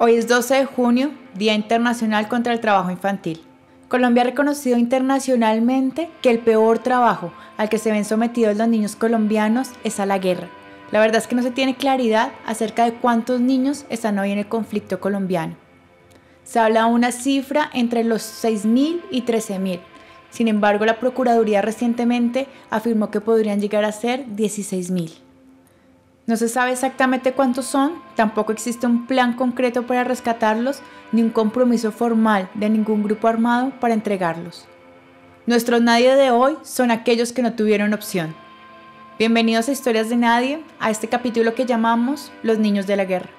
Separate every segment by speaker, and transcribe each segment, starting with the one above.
Speaker 1: Hoy es 12 de junio, Día Internacional contra el Trabajo Infantil. Colombia ha reconocido internacionalmente que el peor trabajo al que se ven sometidos los niños colombianos es a la guerra. La verdad es que no se tiene claridad acerca de cuántos niños están hoy en el conflicto colombiano. Se habla de una cifra entre los 6.000 y 13.000. Sin embargo, la Procuraduría recientemente afirmó que podrían llegar a ser 16.000. No se sabe exactamente cuántos son, tampoco existe un plan concreto para rescatarlos, ni un compromiso formal de ningún grupo armado para entregarlos. Nuestros nadie de hoy son aquellos que no tuvieron opción. Bienvenidos a Historias de Nadie, a este capítulo que llamamos Los Niños de la Guerra.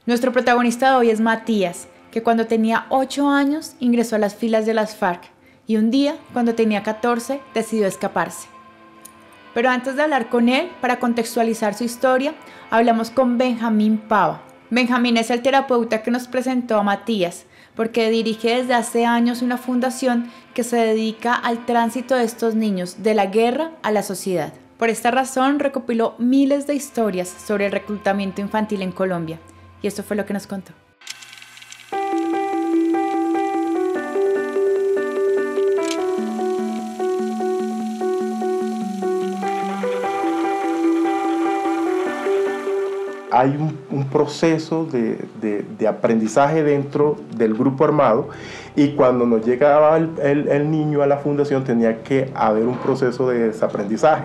Speaker 1: Nuestro protagonista de hoy es Matías, que cuando tenía 8 años ingresó a las filas de las FARC y un día, cuando tenía 14, decidió escaparse. Pero antes de hablar con él, para contextualizar su historia, hablamos con Benjamín Pava. Benjamín es el terapeuta que nos presentó a Matías, porque dirige desde hace años una fundación que se dedica al tránsito de estos niños de la guerra a la sociedad. Por esta razón, recopiló miles de historias sobre el reclutamiento infantil en Colombia. Y esto fue lo que nos contó.
Speaker 2: Hay un proceso de aprendizaje dentro del grupo armado, y cuando nos llegaba el niño a la fundación tenía que haber un proceso de desaprendizaje.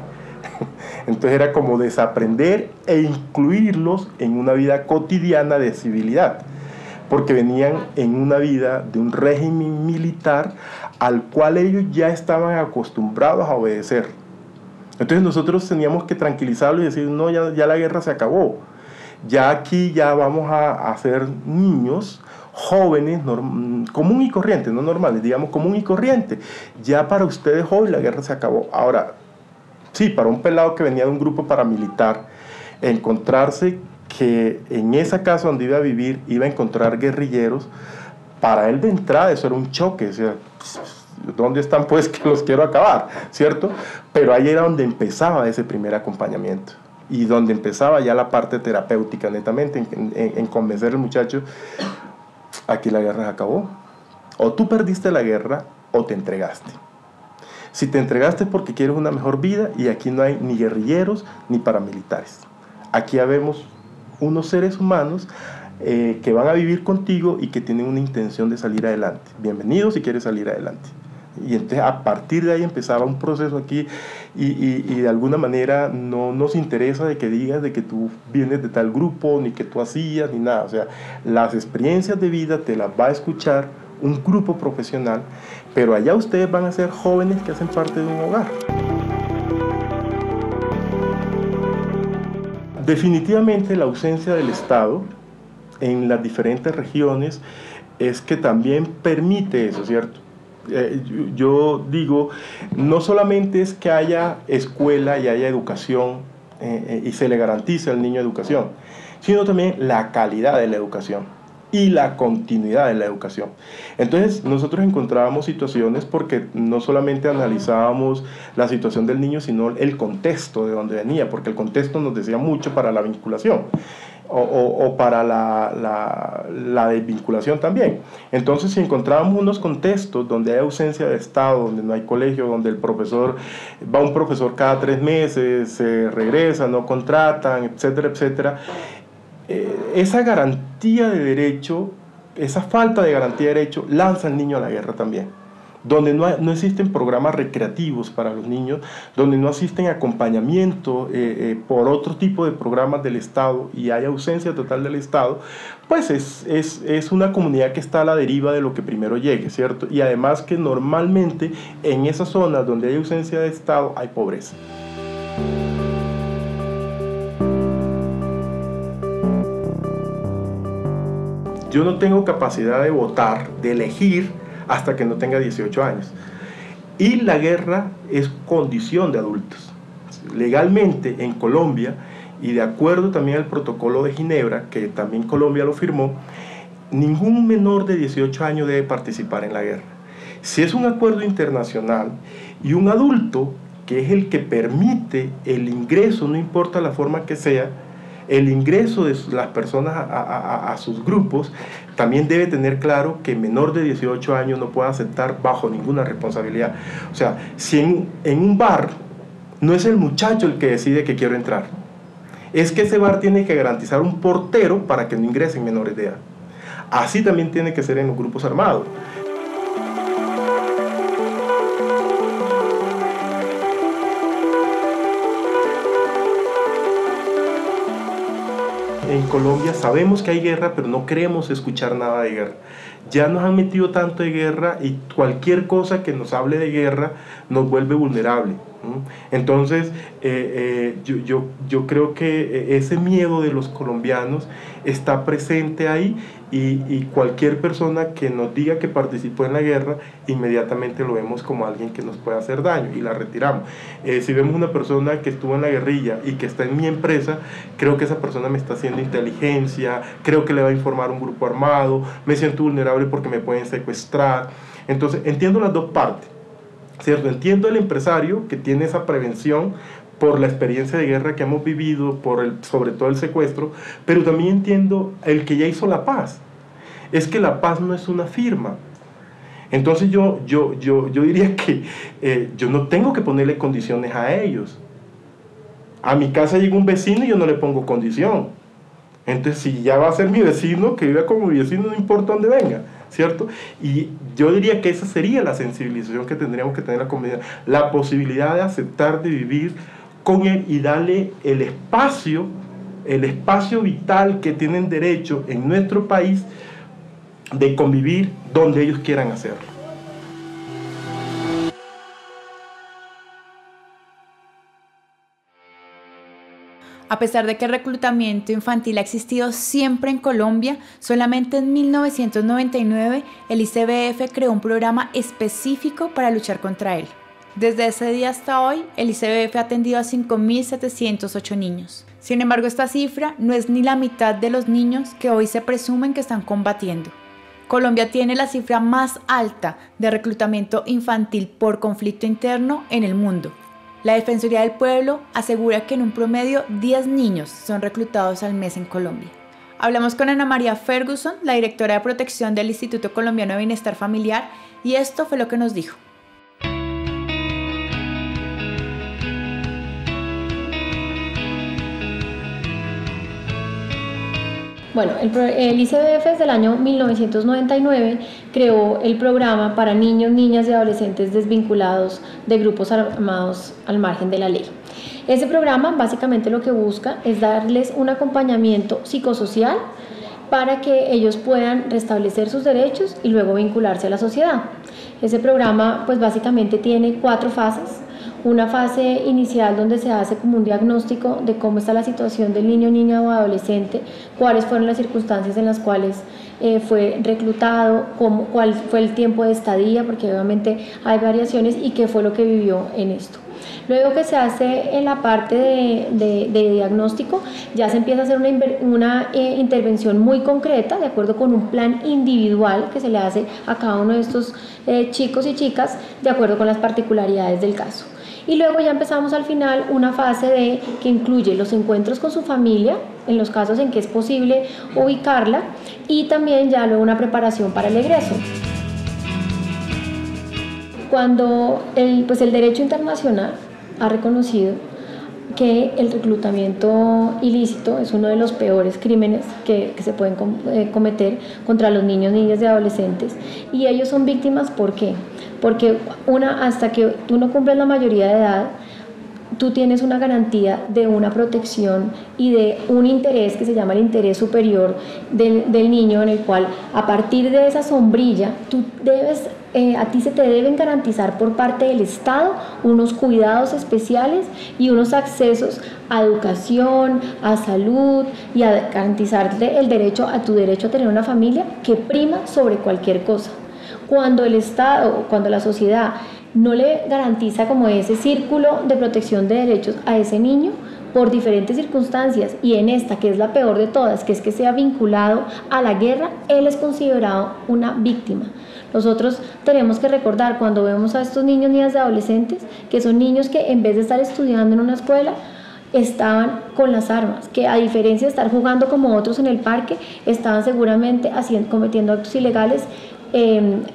Speaker 2: Entonces era como desaprender e incluirlos en una vida cotidiana de civilidad, porque venían en una vida de un régimen militar al cual ellos ya estaban acostumbrados a obedecer. Entonces nosotros teníamos que tranquilizarlos y decir, no, ya la guerra se acabó. Ya aquí ya vamos a ser niños jóvenes, común y corriente, no normales, digamos común y corriente. Ya para ustedes hoy la guerra se acabó. Ahora, sí, para un pelado que venía de un grupo paramilitar, encontrarse que en esa casa donde iba a vivir iba a encontrar guerrilleros, para él de entrada eso era un choque. O sea, ¿dónde están pues que los quiero acabar? ¿Cierto? Pero ahí era donde empezaba ese primer acompañamiento y donde empezaba ya la parte terapéutica netamente, en convencer al muchacho, aquí la guerra se acabó. O tú perdiste la guerra o te entregaste. Si te entregaste es porque quieres una mejor vida, y aquí no hay ni guerrilleros ni paramilitares. Aquí habemos unos seres humanos que van a vivir contigo y que tienen una intención de salir adelante. Bienvenido si quieres salir adelante. Y entonces a partir de ahí empezaba un proceso aquí, y de alguna manera no nos interesa de que digas de que tú vienes de tal grupo, ni que tú hacías, ni nada. O sea, las experiencias de vida te las va a escuchar un grupo profesional, pero allá ustedes van a ser jóvenes que hacen parte de un hogar. Definitivamente la ausencia del Estado en las diferentes regiones es que también permite eso, ¿cierto? Yo digo, no solamente es que haya escuela y haya educación y se le garantice al niño educación, sino también la calidad de la educación y la continuidad de la educación. Entonces nosotros encontrábamos situaciones porque no solamente analizábamos la situación del niño, sino el contexto de donde venía, porque el contexto nos decía mucho para la vinculación o para la desvinculación también. Entonces, si encontrábamos unos contextos donde hay ausencia de Estado, donde no hay colegio, donde el profesor va un profesor cada 3 meses, se regresa, no contratan, etcétera, etcétera, esa garantía de derecho, esa falta de garantía de derecho lanza al niño a la guerra también. donde no existen programas recreativos para los niños, donde no existen acompañamiento por otro tipo de programas del Estado y hay ausencia total del Estado, pues es una comunidad que está a la deriva de lo que primero llegue, ¿cierto? Y además que normalmente en esas zonas donde hay ausencia de Estado hay pobreza. Yo no tengo capacidad de votar, de elegir, hasta que no tenga 18 años. Y la guerra es condición de adultos. Legalmente en Colombia, y de acuerdo también al protocolo de Ginebra, que también Colombia lo firmó, ningún menor de 18 años debe participar en la guerra. Si es un acuerdo internacional y un adulto, que es el que permite el ingreso, no importa la forma que sea, el ingreso de las personas a sus grupos, también debe tener claro que menor de 18 años no puede aceptar bajo ninguna responsabilidad. O sea, si en un bar no es el muchacho el que decide que quiero entrar, es que ese bar tiene que garantizar un portero para que no ingresen menores de edad. Así también tiene que ser en los grupos armados. En Colombia sabemos que hay guerra, pero no queremos escuchar nada de guerra. Ya nos han metido tanto de guerra y cualquier cosa que nos hable de guerra nos vuelve vulnerable. Entonces, yo creo que ese miedo de los colombianos está presente ahí y cualquier persona que nos diga que participó en la guerra, inmediatamente lo vemos como alguien que nos puede hacer daño y la retiramos. Si vemos una persona que estuvo en la guerrilla y que está en mi empresa, creo que esa persona me está haciendo inteligencia, creo que le va a informar un grupo armado, me siento vulnerable porque me pueden secuestrar. Entonces, entiendo las dos partes, ¿cierto? Entiendo el empresario que tiene esa prevención por la experiencia de guerra que hemos vivido, sobre todo el secuestro, pero también entiendo el que ya hizo la paz. Es que la paz no es una firma. Entonces yo diría que yo no tengo que ponerle condiciones a ellos. A mi casa llega un vecino y yo no le pongo condición. Entonces, si ya va a ser mi vecino, que viva como mi vecino, no importa dónde venga, ¿cierto? Y yo diría que esa sería la sensibilización que tendríamos que tener la comunidad, la posibilidad de aceptar, de vivir con él y darle el espacio vital que tienen derecho en nuestro país de convivir donde ellos quieran hacerlo.
Speaker 1: A pesar de que el reclutamiento infantil ha existido siempre en Colombia, solamente en 1999 el ICBF creó un programa específico para luchar contra él. Desde ese día hasta hoy, el ICBF ha atendido a 5.708 niños. Sin embargo, esta cifra no es ni la mitad de los niños que hoy se presumen que están combatiendo. Colombia tiene la cifra más alta de reclutamiento infantil por conflicto interno en el mundo. La Defensoría del Pueblo asegura que en un promedio 10 niños son reclutados al mes en Colombia. Hablamos con Ana María Ferguson, la directora de protección del Instituto Colombiano de Bienestar Familiar, y esto fue lo que nos dijo.
Speaker 3: Bueno, el ICBF desde el año 1999 creó el programa para niños, niñas y adolescentes desvinculados de grupos armados al margen de la ley. Ese programa básicamente lo que busca es darles un acompañamiento psicosocial para que ellos puedan restablecer sus derechos y luego vincularse a la sociedad. Ese programa pues básicamente tiene 4 fases. Una fase inicial donde se hace como un diagnóstico de cómo está la situación del niño, niña o adolescente, cuáles fueron las circunstancias en las cuales fue reclutado, cuál fue el tiempo de estadía, porque obviamente hay variaciones, y qué fue lo que vivió en esto. Luego que se hace en la parte de diagnóstico, ya se empieza a hacer una intervención muy concreta, de acuerdo con un plan individual que se le hace a cada uno de estos chicos y chicas, de acuerdo con las particularidades del caso. Y luego ya empezamos al final una fase que incluye los encuentros con su familia, en los casos en que es posible ubicarla, y también ya luego una preparación para el egreso. Cuando el derecho internacional ha reconocido que el reclutamiento ilícito es uno de los peores crímenes que se pueden cometer contra los niños, niñas y adolescentes. Y ellos son víctimas, ¿por qué? Porque hasta que tú no cumples la mayoría de edad, tú tienes una garantía de una protección y de un interés que se llama el interés superior del niño, en el cual a partir de esa sombrilla tú debes, a ti se te deben garantizar por parte del Estado unos cuidados especiales y unos accesos a educación, a salud, y a garantizarte el derecho a tener una familia que prima sobre cualquier cosa. Cuando el Estado, cuando la sociedad no le garantiza como ese círculo de protección de derechos a ese niño por diferentes circunstancias, y en esta, que es la peor de todas, que es que sea vinculado a la guerra, él es considerado una víctima. Nosotros tenemos que recordar, cuando vemos a estos niños, niñas y adolescentes, que son niños que en vez de estar estudiando en una escuela, estaban con las armas, que a diferencia de estar jugando como otros en el parque, estaban seguramente cometiendo actos ilegales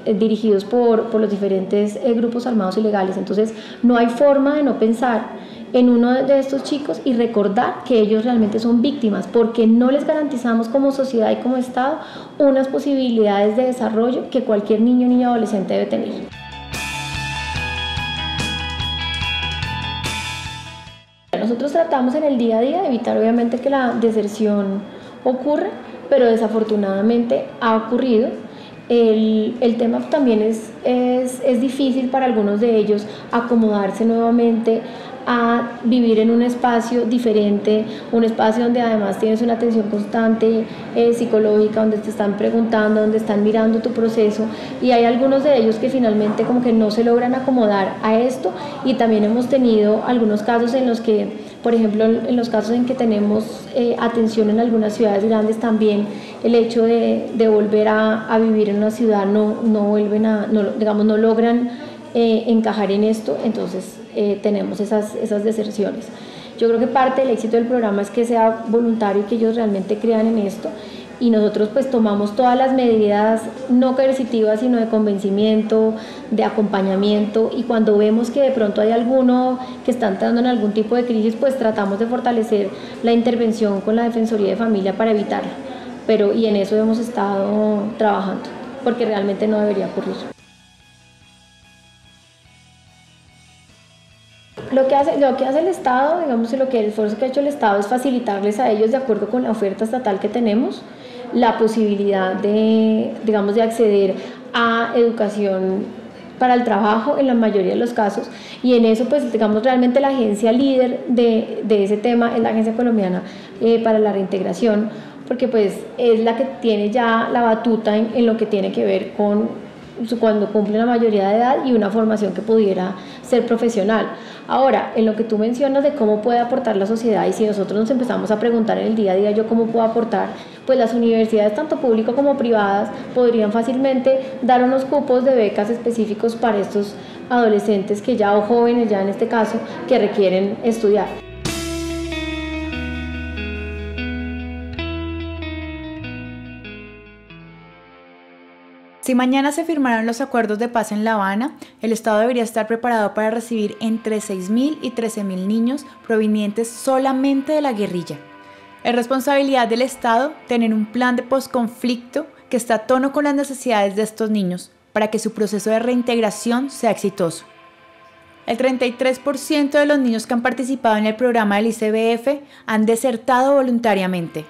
Speaker 3: dirigidos por los diferentes grupos armados ilegales. Entonces no hay forma de no pensar en uno de estos chicos y recordar que ellos realmente son víctimas, porque no les garantizamos como sociedad y como Estado unas posibilidades de desarrollo que cualquier niño, niña o adolescente debe tener. Nosotros tratamos en el día a día de evitar obviamente que la deserción ocurra, pero desafortunadamente ha ocurrido. El tema también es difícil para algunos de ellos acomodarse nuevamente a vivir en un espacio diferente, un espacio donde además tienes una atención constante psicológica, donde te están preguntando, donde están mirando tu proceso, y hay algunos de ellos que finalmente como que no se logran acomodar a esto. Y también hemos tenido algunos casos en los que, por ejemplo, en los casos en que tenemos atención en algunas ciudades grandes, también el hecho de volver a vivir en una ciudad no logran encajar en esto, entonces tenemos esas deserciones. Yo creo que parte del éxito del programa es que sea voluntario y que ellos realmente crean en esto, y nosotros pues tomamos todas las medidas no coercitivas sino de convencimiento, de acompañamiento, y cuando vemos que de pronto hay alguno que está entrando en algún tipo de crisis, pues tratamos de fortalecer la intervención con la Defensoría de Familia para evitarla, y en eso hemos estado trabajando, porque realmente no debería ocurrir. Lo que hace el Estado, digamos, el esfuerzo que ha hecho el Estado es facilitarles a ellos, de acuerdo con la oferta estatal que tenemos, la posibilidad de acceder a educación para el trabajo en la mayoría de los casos, y en eso pues realmente la agencia líder de ese tema es la Agencia Colombiana para la Reintegración, porque pues es la que tiene ya la batuta en lo que tiene que ver con cuando cumple la mayoría de edad y una formación que pudiera ser profesional. Ahora, en lo que tú mencionas de cómo puede aportar la sociedad, y si nosotros nos empezamos a preguntar en el día a día yo cómo puedo aportar, pues las universidades, tanto públicas como privadas, podrían fácilmente dar unos cupos de becas específicos para estos adolescentes o jóvenes ya en este caso, que requieren estudiar.
Speaker 1: Si mañana se firmaran los acuerdos de paz en La Habana, el Estado debería estar preparado para recibir entre 6.000 y 13.000 niños provenientes solamente de la guerrilla. Es responsabilidad del Estado tener un plan de posconflicto que esté a tono con las necesidades de estos niños para que su proceso de reintegración sea exitoso. El 33% de los niños que han participado en el programa del ICBF han desertado voluntariamente.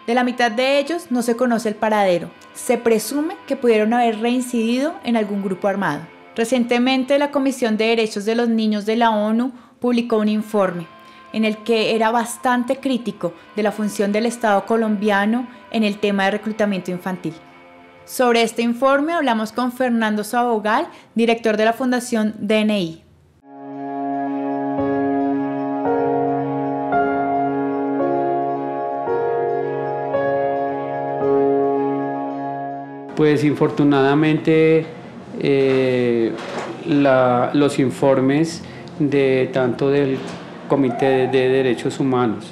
Speaker 1: De la mitad de ellos no se conoce el paradero. Se presume que pudieron haber reincidido en algún grupo armado. Recientemente, la Comisión de Derechos de los Niños de la ONU publicó un informe en el que era bastante crítico de la función del Estado colombiano en el tema de reclutamiento infantil. Sobre este informe hablamos con Fernando Sabogal, director de la Fundación DNI.
Speaker 4: Pues infortunadamente los informes tanto del Comité de Derechos Humanos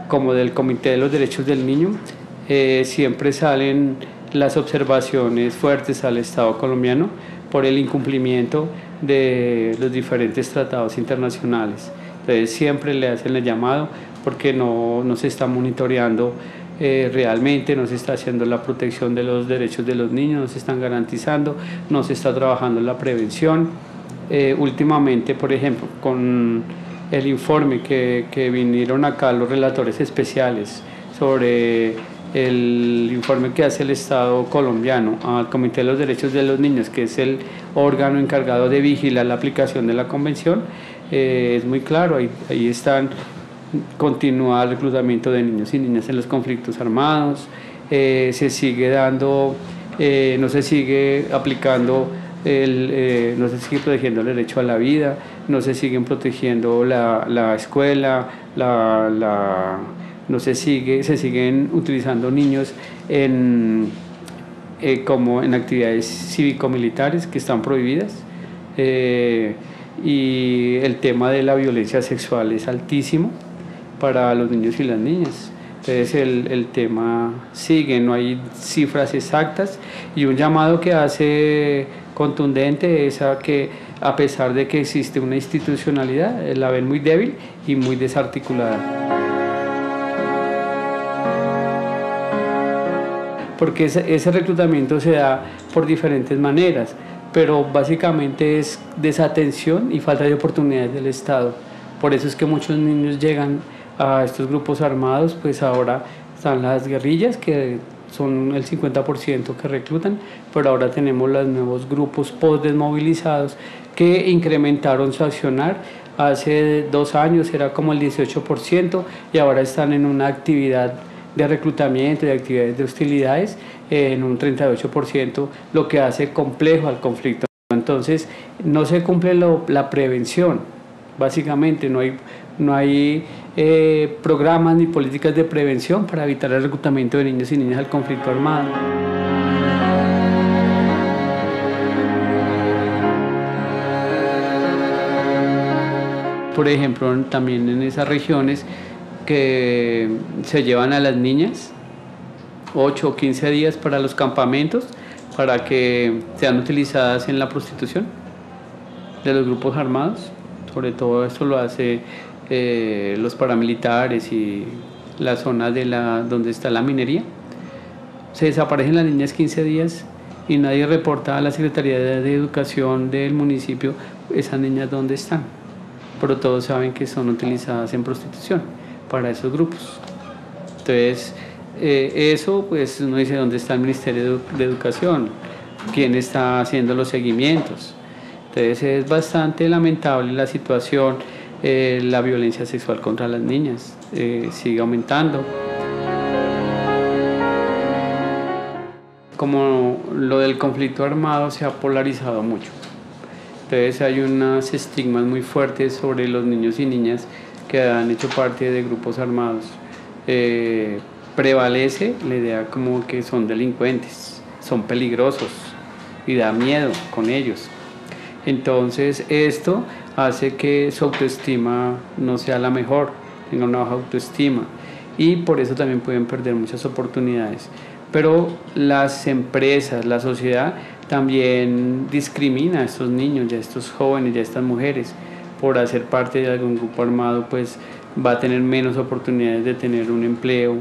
Speaker 4: como del Comité de los Derechos del Niño, siempre salen las observaciones fuertes al Estado colombiano por el incumplimiento de los diferentes tratados internacionales. Entonces siempre le hacen el llamado porque no se está monitoreando realmente, no se está haciendo la protección de los derechos de los niños, no se están garantizando, no se está trabajando en la prevención. Últimamente, por ejemplo, con el informe que vinieron acá los relatores especiales sobre el informe que hace el Estado colombiano al Comité de los Derechos de los Niños, que es el órgano encargado de vigilar la aplicación de la Convención, es muy claro, ahí están: continúa el reclutamiento de niños y niñas en los conflictos armados, se sigue dando, no se sigue aplicando, no se sigue protegiendo el derecho a la vida, no se siguen protegiendo la escuela, se siguen utilizando niños como en actividades cívico-militares que están prohibidas, y el tema de la violencia sexual es altísimo para los niños y las niñas. Entonces el tema sigue, no hay cifras exactas, y un llamado que hace contundente es a que, a pesar de que existe una institucionalidad, la ven muy débil y muy desarticulada. Porque ese reclutamiento se da por diferentes maneras, pero básicamente es desatención y falta de oportunidades del Estado. Por eso es que muchos niños llegan a estos grupos armados. Pues ahora están las guerrillas, que son el 50% que reclutan, pero ahora tenemos los nuevos grupos post-desmovilizados que incrementaron su accionar. Hace 2 años era como el 18% y ahora están en una actividad de reclutamiento y actividades de hostilidades en un 38%, lo que hace complejo al conflicto. Entonces no se cumple la prevención, básicamente no hay programas ni políticas de prevención para evitar el reclutamiento de niños y niñas al conflicto armado. Por ejemplo, también en esas regiones que se llevan a las niñas 8 o 15 días para los campamentos para que sean utilizadas en la prostitución de los grupos armados. Sobre todo esto lo hace los paramilitares y la zona donde está la minería. Se desaparecen las niñas 15 días y nadie reporta a la Secretaría de Educación del municipio esas niñas dónde están, pero todos saben que son utilizadas en prostitución para esos grupos. Entonces eso, pues uno dice: ¿dónde está el Ministerio de Educación? ¿Quién está haciendo los seguimientos? Entonces es bastante lamentable la situación. La violencia sexual contra las niñas sigue aumentando. Como lo del conflicto armado se ha polarizado mucho, entonces hay unos estigmas muy fuertes sobre los niños y niñas que han hecho parte de grupos armados. Prevalece la idea como que son delincuentes, son peligrosos y da miedo con ellos. Entonces esto hace que su autoestima no sea la mejor, tenga una baja autoestima, y por eso también pueden perder muchas oportunidades. Pero las empresas, la sociedad también discrimina a estos niños, a estos jóvenes, a estas mujeres. Por hacer parte de algún grupo armado, pues va a tener menos oportunidades de tener un empleo.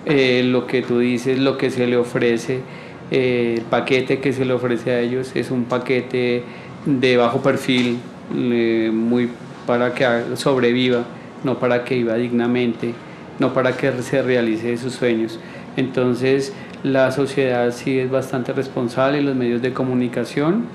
Speaker 4: Lo que tú dices, lo que se le ofrece, el paquete que se le ofrece a ellos es un paquete de bajo perfil, muy para que sobreviva, no para que viva dignamente, no para que se realice sus sueños. Entonces la sociedad sí es bastante responsable, y los medios de comunicación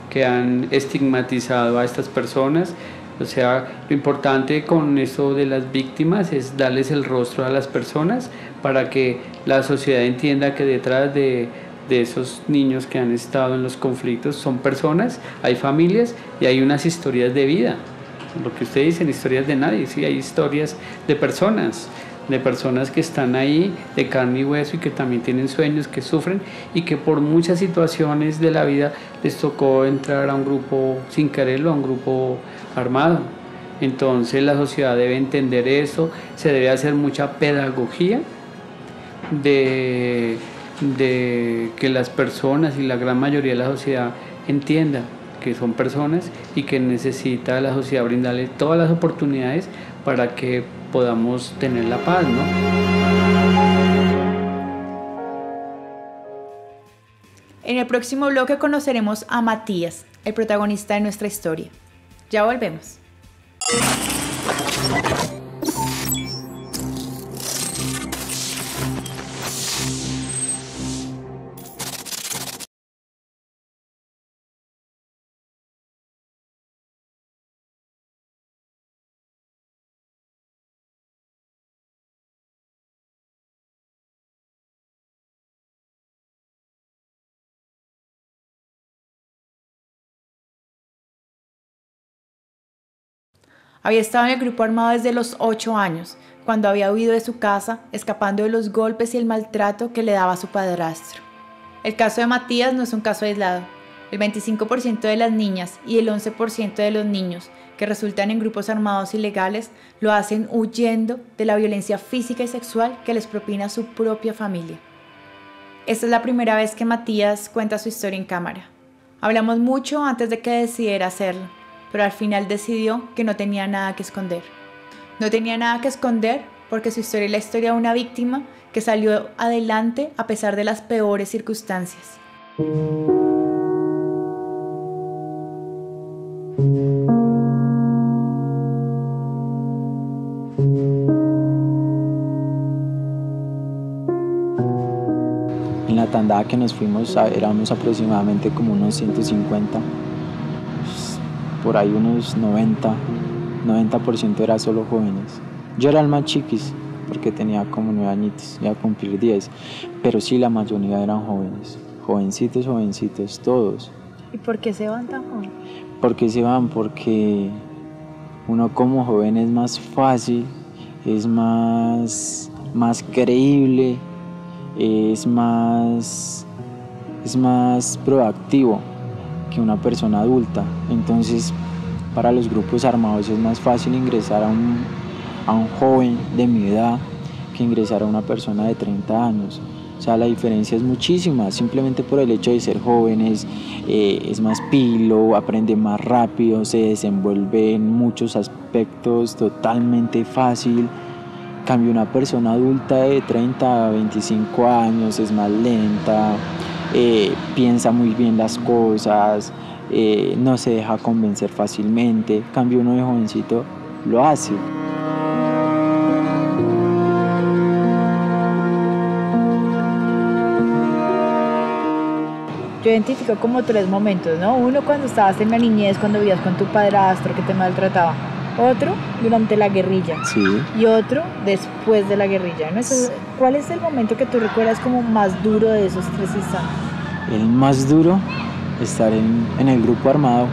Speaker 4: que han estigmatizado a estas personas. O sea, lo importante con esto de las víctimas es darles el rostro a las personas para que la sociedad entienda que detrás de esos niños que han estado en los conflictos son personas, hay familias y hay unas historias de vida. Lo que ustedes dicen, historias de nadie, sí, hay historias de personas que están ahí de carne y hueso y que también tienen sueños, que sufren y que por muchas situaciones de la vida les tocó entrar a un grupo sin quererlo, a un grupo armado. Entonces la sociedad debe entender eso, se debe hacer mucha pedagogía de que las personas y la gran mayoría de la sociedad entienda que son personas y que necesita la sociedad brindarle todas las oportunidades para que podamos tener la paz, ¿no?
Speaker 1: En el próximo bloque conoceremos a Matías, el protagonista de nuestra historia. Ya volvemos. Había estado en el grupo armado desde los 8 años, cuando había huido de su casa, escapando de los golpes y el maltrato que le daba su padrastro. El caso de Matías no es un caso aislado. El 25% de las niñas y el 11% de los niños que resultan en grupos armados ilegales lo hacen huyendo de la violencia física y sexual que les propina su propia familia. Esta es la primera vez que Matías cuenta su historia en cámara. Hablamos mucho antes de que decidiera hacerlo, pero al final decidió que no tenía nada que esconder. No tenía nada que esconder porque su historia es la historia de una víctima que salió adelante a pesar de las peores circunstancias.
Speaker 5: En la tandada que nos fuimos éramos aproximadamente como unos 150, por ahí unos 90% era solo jóvenes. Yo era el más chiquis porque tenía como 9 añitos, iba a cumplir 10, pero sí la mayoría eran jóvenes, jovencitos, todos.
Speaker 1: ¿Y por qué se van tan jóvenes?
Speaker 5: ¿Por qué se van? Porque uno como joven es más fácil, es más creíble, es más proactivo que una persona adulta. Entonces, para los grupos armados es más fácil ingresar a un joven de mi edad que ingresar a una persona de 30 años. O sea, la diferencia es muchísima, simplemente por el hecho de ser jóvenes, es más pilo, aprende más rápido, se desenvuelve en muchos aspectos totalmente fácil. En cambio, una persona adulta de 30 a 25 años es más lenta, piensa muy bien las cosas, no se deja convencer fácilmente. En cambio, uno de jovencito lo hace.
Speaker 1: Yo identifico como 3 momentos, ¿no? Uno, cuando estabas en la niñez, cuando vivías con tu padrastro que te maltrataba. Otro, durante la guerrilla.
Speaker 5: Sí.
Speaker 1: Y otro, después de la guerrilla, ¿no? Entonces, ¿cuál es el momento que tú recuerdas como más duro de esos 3 instantes?
Speaker 5: El más duro, estar en el grupo armado,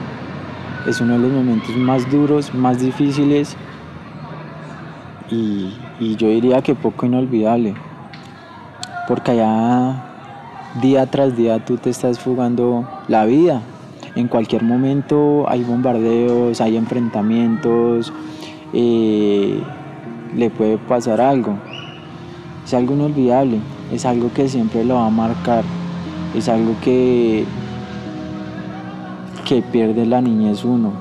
Speaker 5: es uno de los momentos más duros, más difíciles y yo diría que poco inolvidable, porque allá día tras día tú te estás jugando la vida. En cualquier momento hay bombardeos, hay enfrentamientos, le puede pasar algo. Es algo inolvidable, es algo que siempre lo va a marcar, es algo que pierde la niñez uno.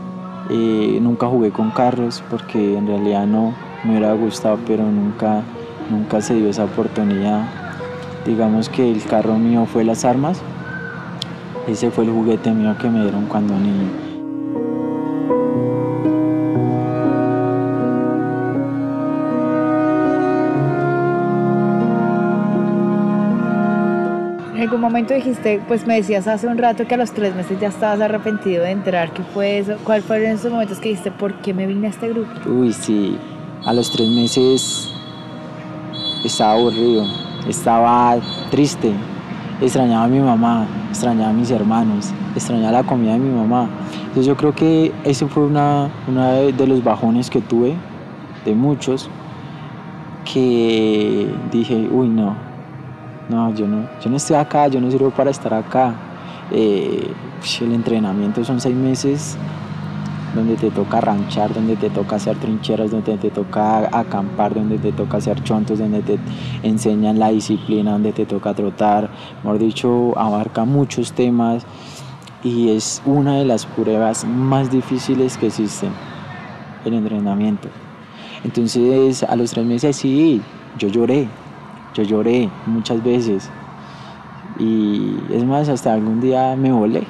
Speaker 5: Nunca jugué con carros porque en realidad no me hubiera gustado, pero nunca se dio esa oportunidad. Digamos que el carro mío fue las armas. Ese fue el juguete mío que me dieron cuando niño.
Speaker 1: En algún momento dijiste, pues me decías hace un rato que a los 3 meses ya estabas arrepentido de entrar. ¿Qué fue eso? ¿Cuáles fueron esos momentos que dijiste, por qué me vine a este grupo?
Speaker 5: Uy, sí. A los 3 meses estaba aburrido, estaba triste. Extrañaba a mi mamá, extrañaba a mis hermanos, extrañaba la comida de mi mamá. Entonces yo creo que ese fue una de los bajones que tuve, de muchos, que dije, uy, no, yo no estoy acá, yo no sirvo para estar acá. El entrenamiento son 6 meses donde te toca ranchar, donde te toca hacer trincheras, donde te toca acampar, donde te toca hacer chontos, donde te enseñan la disciplina, donde te toca trotar. Mejor dicho, abarca muchos temas y es una de las pruebas más difíciles que existen, el entrenamiento. Entonces a los 3 meses sí, yo lloré muchas veces, y es más, hasta algún día me volé,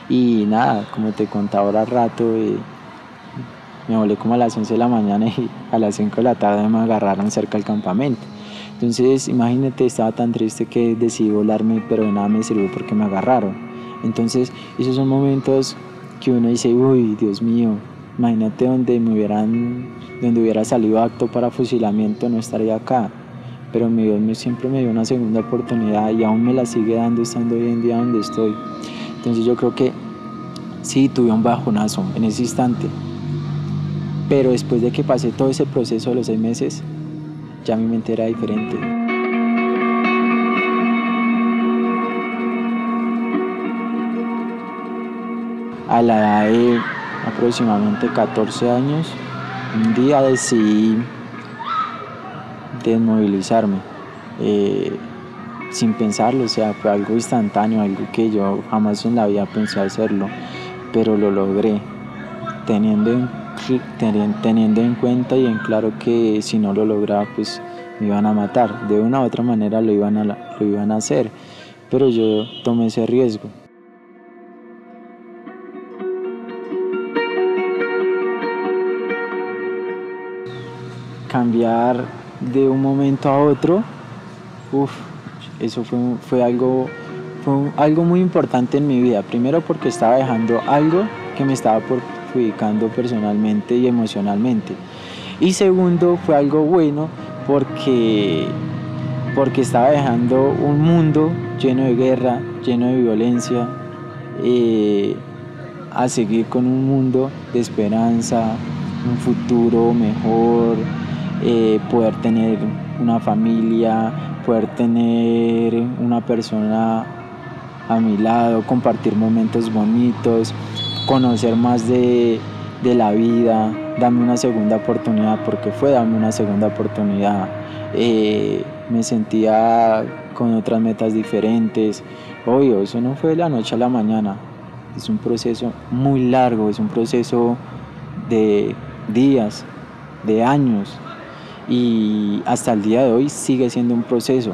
Speaker 5: y nada, como te contaba ahora al rato, me volé como a las 11 de la mañana y a las 5 de la tarde me agarraron cerca del campamento. Entonces imagínate, estaba tan triste que decidí volarme, pero de nada me sirvió porque me agarraron. Entonces esos son momentos que uno dice, uy, Dios mío, imagínate donde hubiera salido acto para fusilamiento, no estaría acá. Pero mi Dios siempre me dio una segunda oportunidad y aún me la sigue dando estando hoy en día donde estoy. Entonces yo creo que sí, tuve un bajonazo en ese instante, pero después de que pasé todo ese proceso de los 6 meses, ya mi mente era diferente. A la edad de aproximadamente 14 años, un día decidí desmovilizarme, sin pensarlo, o sea, fue algo instantáneo, algo que yo jamás en la vida pensé hacerlo, pero lo logré, teniendo en cuenta y en claro que si no lo lograba, pues me iban a matar, de una u otra manera lo iban a hacer, pero yo tomé ese riesgo. Cambiar de un momento a otro, eso fue algo muy importante en mi vida. Primero porque estaba dejando algo que me estaba perjudicando personalmente y emocionalmente. Y segundo, fue algo bueno porque estaba dejando un mundo lleno de guerra, lleno de violencia, a seguir con un mundo de esperanza, un futuro mejor, poder tener una familia, poder tener una persona a mi lado, compartir momentos bonitos, conocer más de la vida, darme una segunda oportunidad, porque fue darme una segunda oportunidad. Me sentía con otras metas diferentes. Obvio, eso no fue de la noche a la mañana, es un proceso muy largo, es un proceso de días, de años, y hasta el día de hoy sigue siendo un proceso,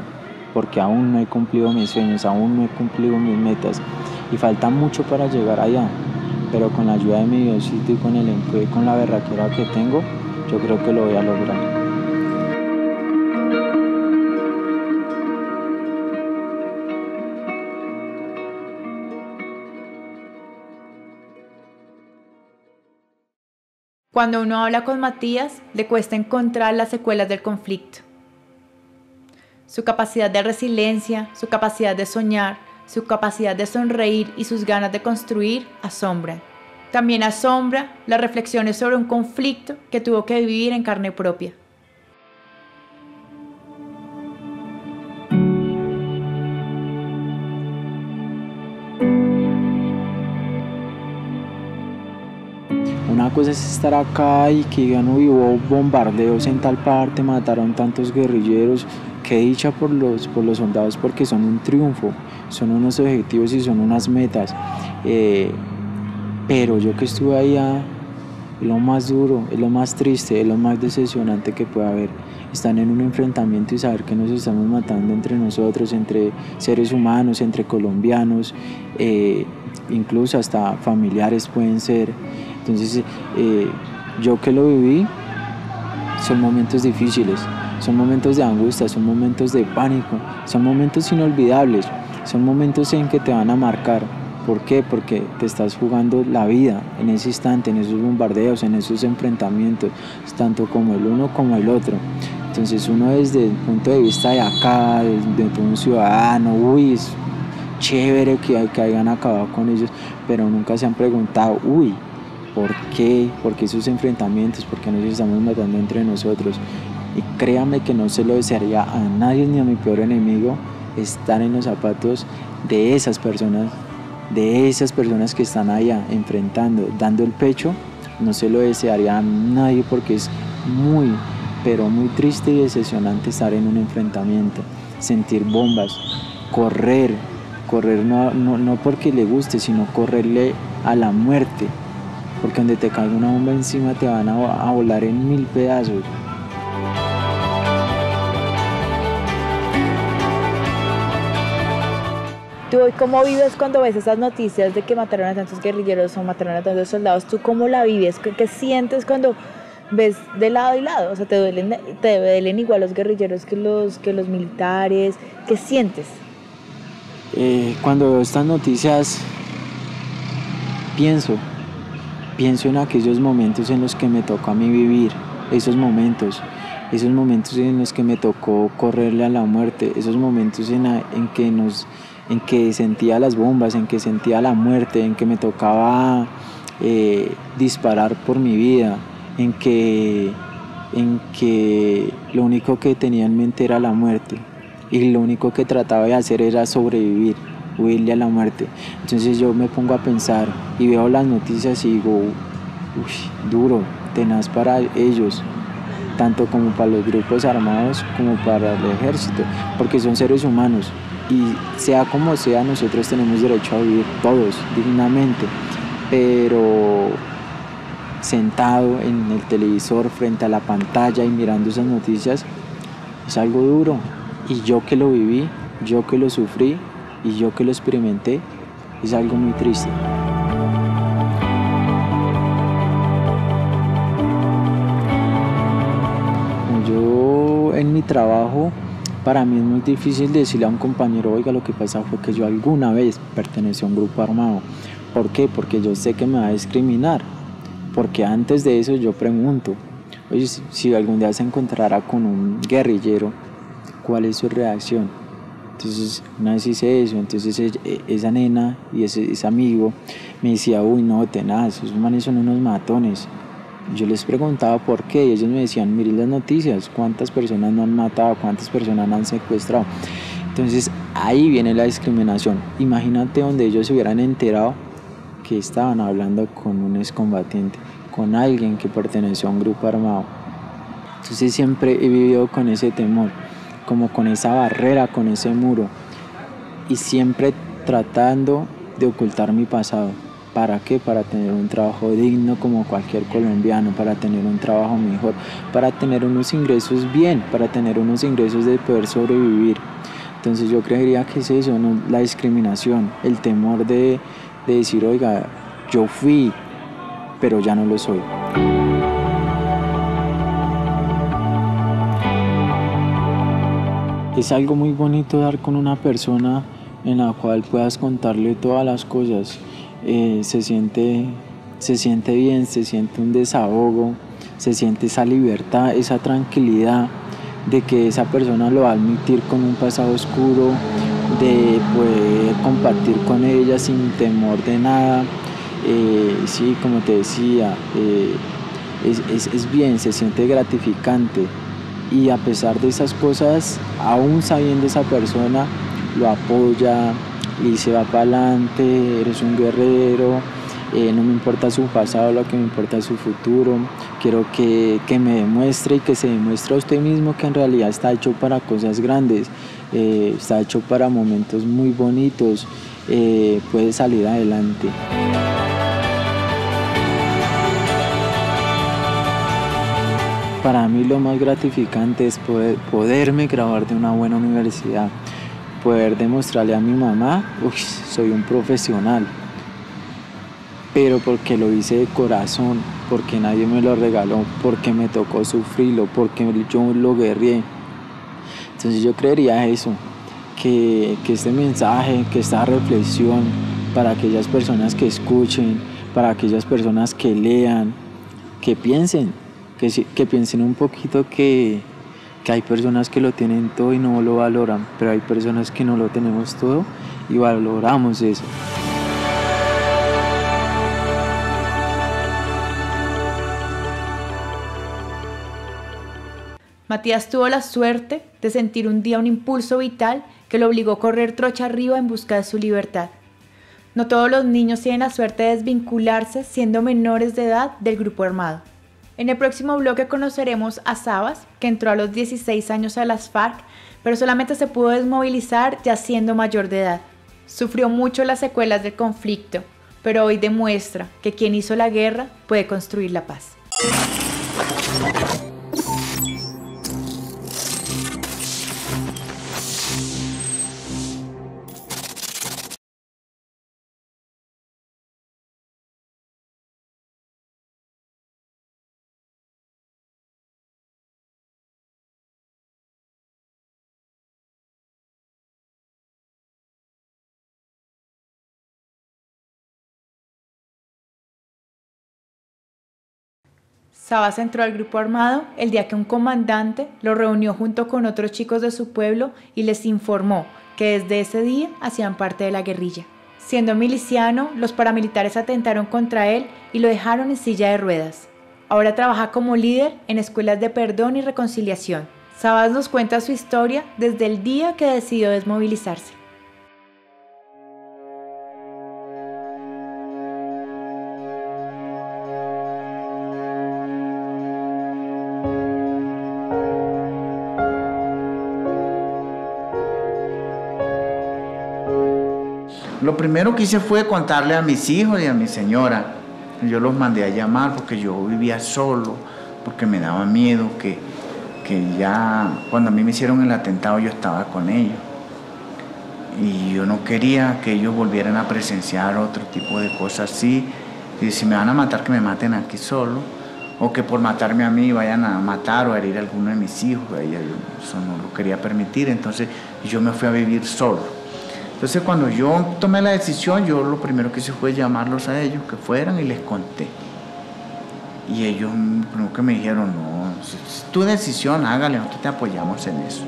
Speaker 5: porque aún no he cumplido mis sueños, aún no he cumplido mis metas y falta mucho para llegar allá, pero con la ayuda de mi Diosito y con el empleo y con la berraquera que tengo, yo creo que lo voy a lograr.
Speaker 1: Cuando uno habla con Matías, le cuesta encontrar las secuelas del conflicto. Su capacidad de resiliencia, su capacidad de soñar, su capacidad de sonreír y sus ganas de construir asombran. También asombra las reflexiones sobre un conflicto que tuvo que vivir en carne propia.
Speaker 5: Una cosa es estar acá y que digan, uy, hubo bombardeos en tal parte, mataron tantos guerrilleros. Qué dicha por los soldados, porque son un triunfo, son unos objetivos y son unas metas. Pero yo que estuve allá, es lo más duro, es lo más triste, es lo más decepcionante que puede haber. Están en un enfrentamiento y saber que nos estamos matando entre nosotros, entre seres humanos, entre colombianos, incluso hasta familiares pueden ser. Entonces, yo que lo viví, son momentos difíciles, son momentos de angustia, son momentos de pánico, son momentos inolvidables, son momentos en que te van a marcar. ¿Por qué? Porque te estás jugando la vida en ese instante, en esos bombardeos, en esos enfrentamientos, tanto como el uno como el otro. Entonces uno desde el punto de vista de acá, de un ciudadano, uy, es chévere que hayan acabado con ellos, pero nunca se han preguntado, uy, ¿por qué? ¿Por qué esos enfrentamientos? ¿Por qué nos estamos matando entre nosotros? Y créame que no se lo desearía a nadie ni a mi peor enemigo estar en los zapatos de esas personas que están allá enfrentando, dando el pecho. No se lo desearía a nadie porque es muy, pero muy triste y decepcionante estar en un enfrentamiento, sentir bombas, correr correr no porque le guste, sino correrle a la muerte, porque donde te caiga una bomba encima te van a volar en 1000 pedazos.
Speaker 1: ¿Tú hoy cómo vives cuando ves esas noticias de que mataron a tantos guerrilleros o mataron a tantos soldados? ¿Tú cómo la vives? ¿Qué sientes cuando ves de lado y lado? O sea, ¿te duelen igual los guerrilleros que los militares? ¿Qué sientes?
Speaker 5: Cuando veo estas noticias pienso en aquellos momentos en los que me tocó a mí vivir, esos momentos en los que me tocó correrle a la muerte, esos momentos en que sentía las bombas, en que sentía la muerte, en que me tocaba disparar por mi vida, en que lo único que tenía en mente era la muerte y lo único que trataba de hacer era sobrevivir, huirle a la muerte. Entonces yo me pongo a pensar y veo las noticias y digo, duro, tenaz para ellos, tanto como para los grupos armados como para el ejército, porque son seres humanos y sea como sea nosotros tenemos derecho a vivir todos dignamente, pero sentado en el televisor frente a la pantalla y mirando esas noticias es algo duro, y yo que lo viví, yo que lo sufrí y yo que lo experimenté, es algo muy triste. Yo en mi trabajo, para mí es muy difícil decirle a un compañero, oiga, lo que pasa fue que yo alguna vez pertenecí a un grupo armado. ¿Por qué? Porque yo sé que me va a discriminar. Porque antes de eso yo pregunto, oye, si algún día se encontrara con un guerrillero, ¿cuál es su reacción? Entonces una vez hice eso, entonces esa nena y ese amigo me decía, uy no, tenaz, esos manes son unos matones. Yo les preguntaba por qué y ellos me decían, miren las noticias, cuántas personas no han matado, cuántas personas no han secuestrado. Entonces ahí viene la discriminación. Imagínate donde ellos se hubieran enterado que estaban hablando con un excombatiente, con alguien que perteneció a un grupo armado. Entonces siempre he vivido con ese temor, como con esa barrera, con ese muro, y siempre tratando de ocultar mi pasado. ¿Para qué? Para tener un trabajo digno como cualquier colombiano, para tener un trabajo mejor, para tener unos ingresos bien, para tener unos ingresos de poder sobrevivir. Entonces yo creería que es eso, ¿no? La discriminación, el temor de decir, oiga, yo fui, pero ya no lo soy. Es algo muy bonito dar con una persona en la cual puedas contarle todas las cosas. Se siente bien, se siente un desahogo, se siente esa libertad, esa tranquilidad de que esa persona lo va a admitir con un pasado oscuro, de poder compartir con ella sin temor de nada. Sí, como te decía, es bien, se siente gratificante, y a pesar de esas cosas, aún sabiendo esa persona, lo apoya y se va para adelante, eres un guerrero, no me importa su pasado, lo que me importa es su futuro. Quiero que me demuestre y que se demuestre a usted mismo que en realidad está hecho para cosas grandes, está hecho para momentos muy bonitos, puede salir adelante. Para mí lo más gratificante es poderme graduar de una buena universidad, poder demostrarle a mi mamá, soy un profesional, pero porque lo hice de corazón, porque nadie me lo regaló, porque me tocó sufrirlo, porque yo lo guerrié. Entonces yo creería eso, que este mensaje, que esta reflexión, para aquellas personas que escuchen, para aquellas personas que lean, que piensen un poquito que hay personas que lo tienen todo y no lo valoran, pero hay personas que no lo tenemos todo y valoramos eso.
Speaker 1: Matías tuvo la suerte de sentir un día un impulso vital que lo obligó a correr trocha arriba en busca de su libertad. No todos los niños tienen la suerte de desvincularse siendo menores de edad del grupo armado. En el próximo bloque conoceremos a Sabas, que entró a los 16 años a las FARC, pero solamente se pudo desmovilizar ya siendo mayor de edad. Sufrió mucho las secuelas del conflicto, pero hoy demuestra que quien hizo la guerra puede construir la paz. Sabas entró al grupo armado el día que un comandante lo reunió junto con otros chicos de su pueblo y les informó que desde ese día hacían parte de la guerrilla. Siendo miliciano, los paramilitares atentaron contra él y lo dejaron en silla de ruedas. Ahora trabaja como líder en escuelas de perdón y reconciliación. Sabas nos cuenta su historia desde el día que decidió desmovilizarse.
Speaker 6: Lo primero que hice fue contarle a mis hijos y a mi señora. Yo los mandé a llamar porque yo vivía solo, porque me daba miedo que ya cuando a mí me hicieron el atentado yo estaba con ellos. Y yo no quería que ellos volvieran a presenciar otro tipo de cosas así. Y si me van a matar, que me maten aquí solo. O que por matarme a mí vayan a matar o a herir a alguno de mis hijos. Eso no lo quería permitir. Entonces yo me fui a vivir solo. Entonces cuando yo tomé la decisión, yo lo primero que hice fue llamarlos a ellos, que fueran, y les conté. Y ellos primero que me dijeron, no, es tu decisión, hágale, nosotros te apoyamos en eso.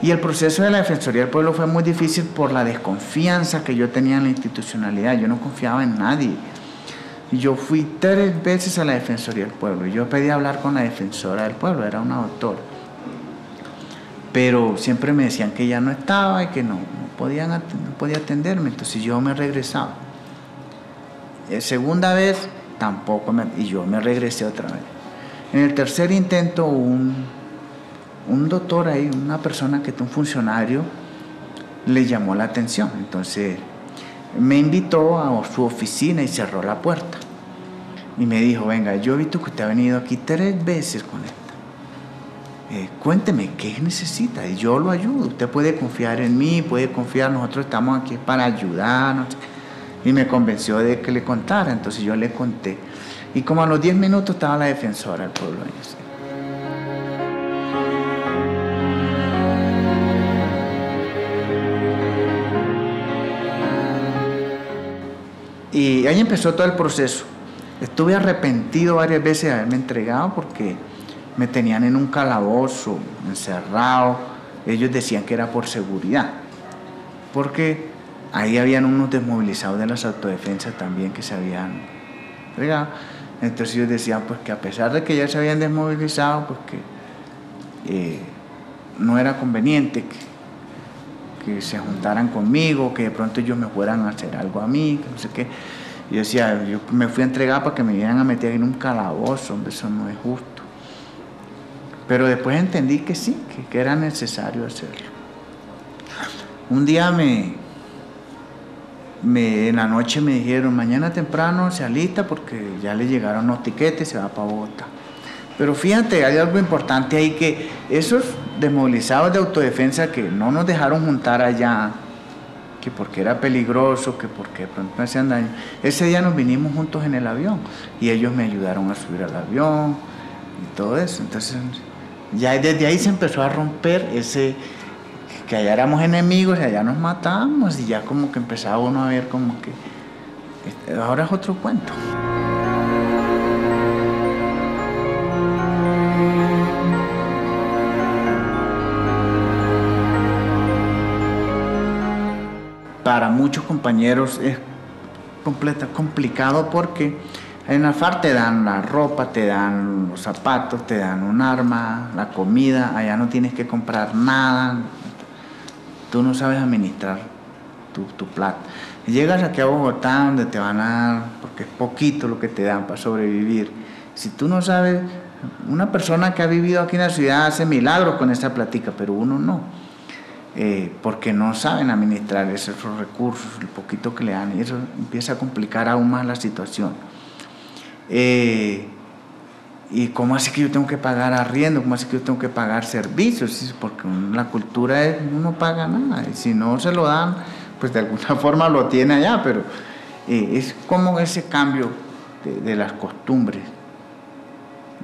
Speaker 6: Y el proceso de la Defensoría del Pueblo fue muy difícil por la desconfianza que yo tenía en la institucionalidad. Yo no confiaba en nadie. Yo fui 3 veces a la Defensoría del Pueblo. Yo pedí hablar con la defensora del pueblo, era una doctora. Pero siempre me decían que ya no estaba y que no podía atenderme. Entonces yo me regresaba. Segunda vez tampoco, y yo me regresé otra vez. En el tercer intento, un doctor ahí, una persona un funcionario, le llamó la atención. Entonces me invitó a su oficina y cerró la puerta. Y me dijo, venga, yo he visto que usted ha venido aquí 3 veces con esta. Cuénteme, ¿qué necesita? Y yo lo ayudo. Usted puede confiar en mí, puede confiar, nosotros estamos aquí para ayudarnos. Y me convenció de que le contara, entonces yo le conté. Y como a los 10 minutos estaba la defensora del pueblo ahí. Y ahí empezó todo el proceso. Estuve arrepentido varias veces de haberme entregado porque me tenían en un calabozo, encerrado. Ellos decían que era por seguridad, porque ahí habían unos desmovilizados de las autodefensas también que se habían entregado. Entonces ellos decían pues que a pesar de que ya se habían desmovilizado, pues que no era conveniente que se juntaran conmigo, que de pronto ellos me fueran a hacer algo a mí, que no sé qué. Yo decía, yo me fui a entregar para que me vinieran a meter en un calabozo, hombre, eso no es justo. Pero después entendí que sí, que era necesario hacerlo. Un día en la noche me dijeron, mañana temprano se alista porque ya le llegaron los tiquetes y se va para Bogotá. Pero fíjate, hay algo importante ahí, que esos desmovilizados de autodefensa que no nos dejaron juntar allá, que porque era peligroso, que porque de pronto me hacían daño, ese día nos vinimos juntos en el avión y ellos me ayudaron a subir al avión y todo eso. Entonces ya desde ahí se empezó a romper ese, que allá éramos enemigos y allá nos matábamos, y ya como que empezaba uno a ver como que ahora es otro cuento. Para muchos compañeros es complicado porque en la FARC te dan la ropa, te dan los zapatos, te dan un arma, la comida, allá no tienes que comprar nada, tú no sabes administrar tu plata. Llegas aquí a Bogotá donde te van a dar, porque es poquito lo que te dan para sobrevivir, Si tú no sabes, una persona que ha vivido aquí en la ciudad hace milagros con esa plática, pero uno no, porque no saben administrar esos recursos, el poquito que le dan, y eso empieza a complicar aún más la situación. ¿Y cómo así que yo tengo que pagar arriendo? ¿Cómo así que yo tengo que pagar servicios? Porque la cultura es, uno no paga nada, y si no se lo dan, pues de alguna forma lo tiene allá, pero es como ese cambio de las costumbres,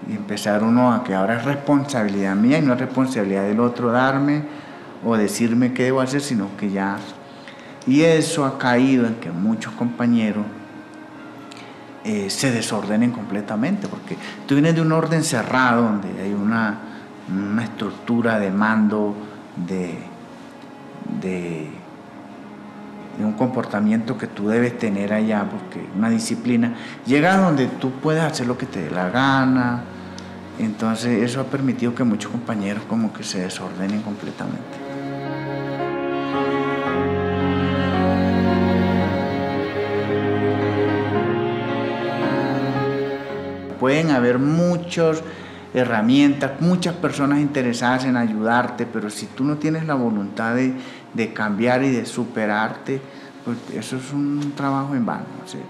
Speaker 6: y empezar uno a que ahora es responsabilidad mía y no es responsabilidad del otro darme o decirme qué debo hacer, sino que ya... Y eso ha caído en que muchos compañeros se desordenen completamente, porque tú vienes de un orden cerrado donde hay una estructura de mando, de un comportamiento que tú debes tener allá, porque una disciplina, llega donde tú puedes hacer lo que te dé la gana. Entonces eso ha permitido que muchos compañeros como que se desordenen completamente. Pueden haber muchas herramientas, muchas personas interesadas en ayudarte, pero si tú no tienes la voluntad de cambiar y de superarte, pues eso es un trabajo en vano. O sea,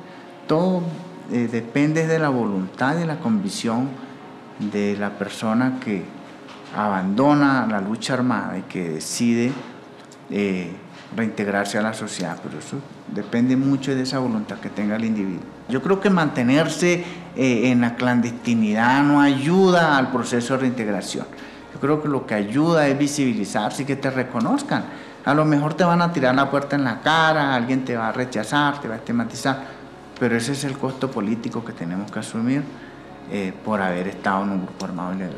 Speaker 6: todo depende de la voluntad y la convicción de la persona que abandona la lucha armada y que decide reintegrarse a la sociedad, pero eso depende mucho de esa voluntad que tenga el individuo. Yo creo que mantenerse en la clandestinidad no ayuda al proceso de reintegración. Yo creo que lo que ayuda es visibilizarse y que te reconozcan. A lo mejor te van a tirar la puerta en la cara, alguien te va a rechazar, te va a estigmatizar, pero ese es el costo político que tenemos que asumir por haber estado en un grupo armado ilegal.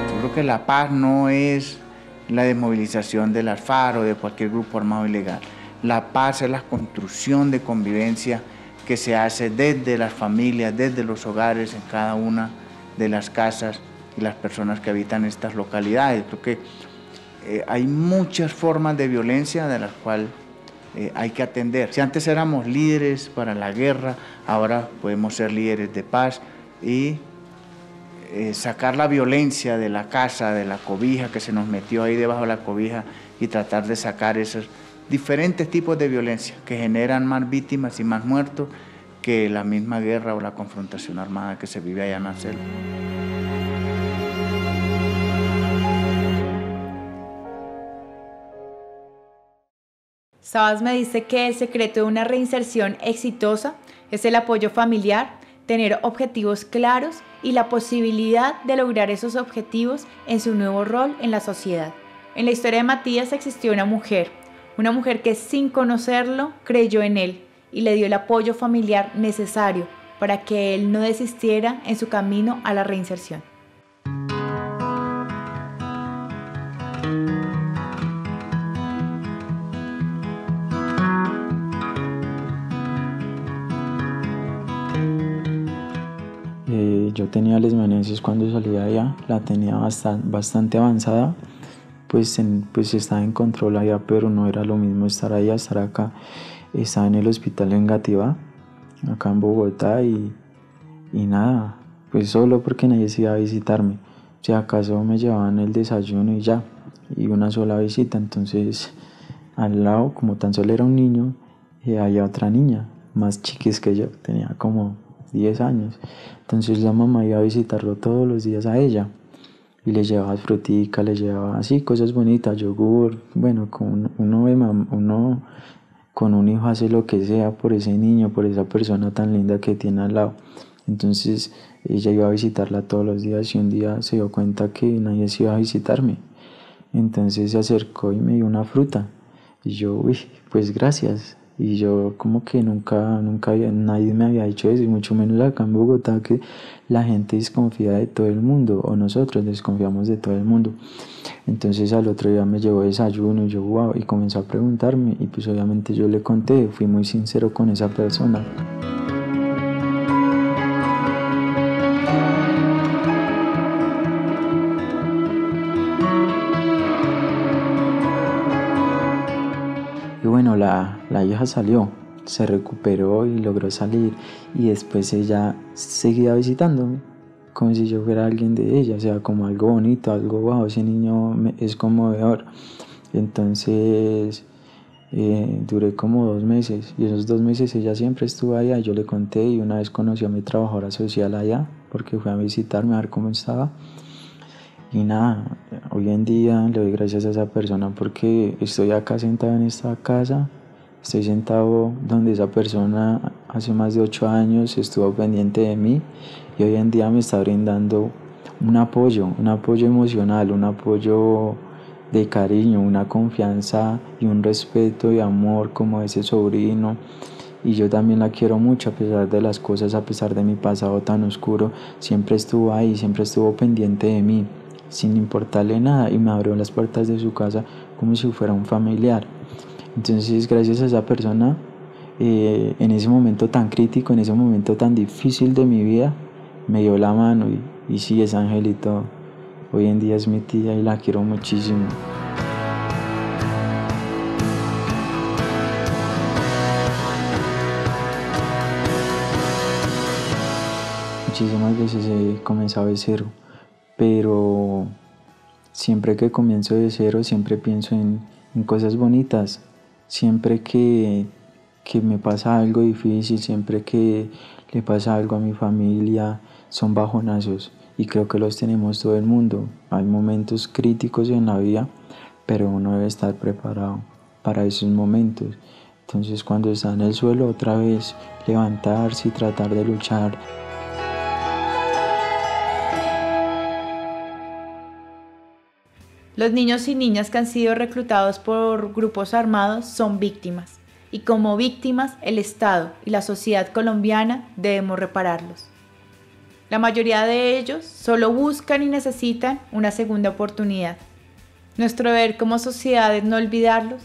Speaker 6: Yo creo que la paz no es la desmovilización de las FARC o de cualquier grupo armado ilegal. La paz es la construcción de convivencia que se hace desde las familias, desde los hogares, en cada una de las casas y las personas que habitan estas localidades. Creo que hay muchas formas de violencia de las cuales hay que atender. Si antes éramos líderes para la guerra, ahora podemos ser líderes de paz y sacar la violencia de la casa, de la cobija que se nos metió ahí debajo de la cobija, y tratar de sacar esos diferentes tipos de violencia que generan más víctimas y más muertos que la misma guerra o la confrontación armada que se vive allá en la selva.
Speaker 1: Sabas me dice que el secreto de una reinserción exitosa es el apoyo familiar, tener objetivos claros y la posibilidad de lograr esos objetivos en su nuevo rol en la sociedad. En la historia de Matías existió una mujer que sin conocerlo creyó en él y le dio el apoyo familiar necesario para que él no desistiera en su camino a la reinserción.
Speaker 5: Yo tenía lesmanosis cuando salí de allá, la tenía bastante avanzada, pues estaba en control allá, pero no era lo mismo estar allá, estar acá. Estaba en el hospital en Gativá, acá en Bogotá, y nada, pues solo porque nadie se iba a visitarme. Si acaso me llevaban el desayuno y ya, y una sola visita. Entonces al lado, como tan solo era un niño, había otra niña, más chiquis que yo, tenía como 10 años. Entonces la mamá iba a visitarlo todos los días a ella y le llevaba frutica, le llevaba así cosas bonitas, yogur. Bueno, uno con un hijo hace lo que sea por ese niño, por esa persona tan linda que tiene al lado. Entonces ella iba a visitarla todos los días y un día se dio cuenta que nadie se iba a visitarme. Entonces se acercó y me dio una fruta y yo, pues gracias. Y yo como que nunca nadie me había dicho eso, y mucho menos acá en Bogotá, que la gente desconfía de todo el mundo, o nosotros desconfiamos de todo el mundo. Entonces al otro día me llevó desayuno y yo wow, y comenzó a preguntarme, y pues obviamente yo le conté, fui muy sincero con esa persona. Y bueno, la hija salió se recuperó y logró salir, y después ella seguía visitándome como si yo fuera alguien de ella, o sea, como algo bonito, algo wow, ese niño es conmovedor. Entonces duré como 2 meses, y esos 2 meses ella siempre estuvo allá. Yo le conté, y una vez conocí a mi trabajadora social allá porque fue a visitarme a ver cómo estaba. Y nada, hoy en día le doy gracias a esa persona porque estoy acá sentado en esta casa, estoy sentado donde esa persona hace más de 8 años estuvo pendiente de mí, y hoy en día me está brindando un apoyo emocional, un apoyo de cariño, una confianza y un respeto y amor como ese sobrino. Y yo también la quiero mucho, a pesar de las cosas, a pesar de mi pasado tan oscuro, siempre estuvo ahí, siempre estuvo pendiente de mí, sin importarle nada, y me abrió las puertas de su casa como si fuera un familiar. Entonces, gracias a esa persona, en ese momento tan crítico, en ese momento tan difícil de mi vida, me dio la mano, y sí, es Angelito. Hoy en día es mi tía y la quiero muchísimo. Muchísimas veces he comenzado de cero, pero siempre que comienzo de cero, siempre pienso en cosas bonitas. Siempre que me pasa algo difícil, siempre que le pasa algo a mi familia, son bajonazos, y creo que los tenemos todo el mundo. Hay momentos críticos en la vida, pero uno debe estar preparado para esos momentos. Entonces, cuando está en el suelo, otra vez levantarse y tratar de luchar.
Speaker 1: Los niños y niñas que han sido reclutados por grupos armados son víctimas, y como víctimas el Estado y la sociedad colombiana debemos repararlos. La mayoría de ellos solo buscan y necesitan una segunda oportunidad. Nuestro deber como sociedad es no olvidarlos,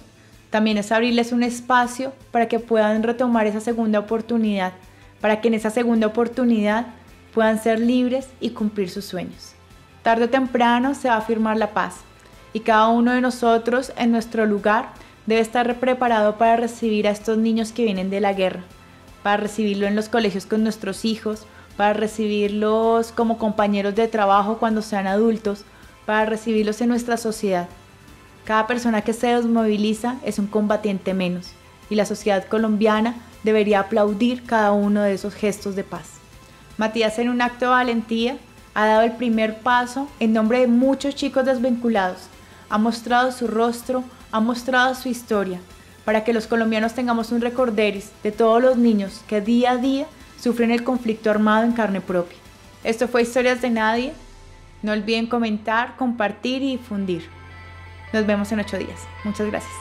Speaker 1: también es abrirles un espacio para que puedan retomar esa segunda oportunidad, para que en esa segunda oportunidad puedan ser libres y cumplir sus sueños. Tarde o temprano se va a firmar la paz, y cada uno de nosotros en nuestro lugar debe estar preparado para recibir a estos niños que vienen de la guerra, para recibirlo en los colegios con nuestros hijos, para recibirlos como compañeros de trabajo cuando sean adultos, para recibirlos en nuestra sociedad. Cada persona que se desmoviliza es un combatiente menos, y la sociedad colombiana debería aplaudir cada uno de esos gestos de paz. Matías, en un acto de valentía, ha dado el primer paso en nombre de muchos chicos desvinculados. Ha mostrado su rostro, ha mostrado su historia, para que los colombianos tengamos un recorderis de todos los niños que día a día sufren el conflicto armado en carne propia. Esto fue Historias de Nadie. No olviden comentar, compartir y difundir. Nos vemos en 8 días. Muchas gracias.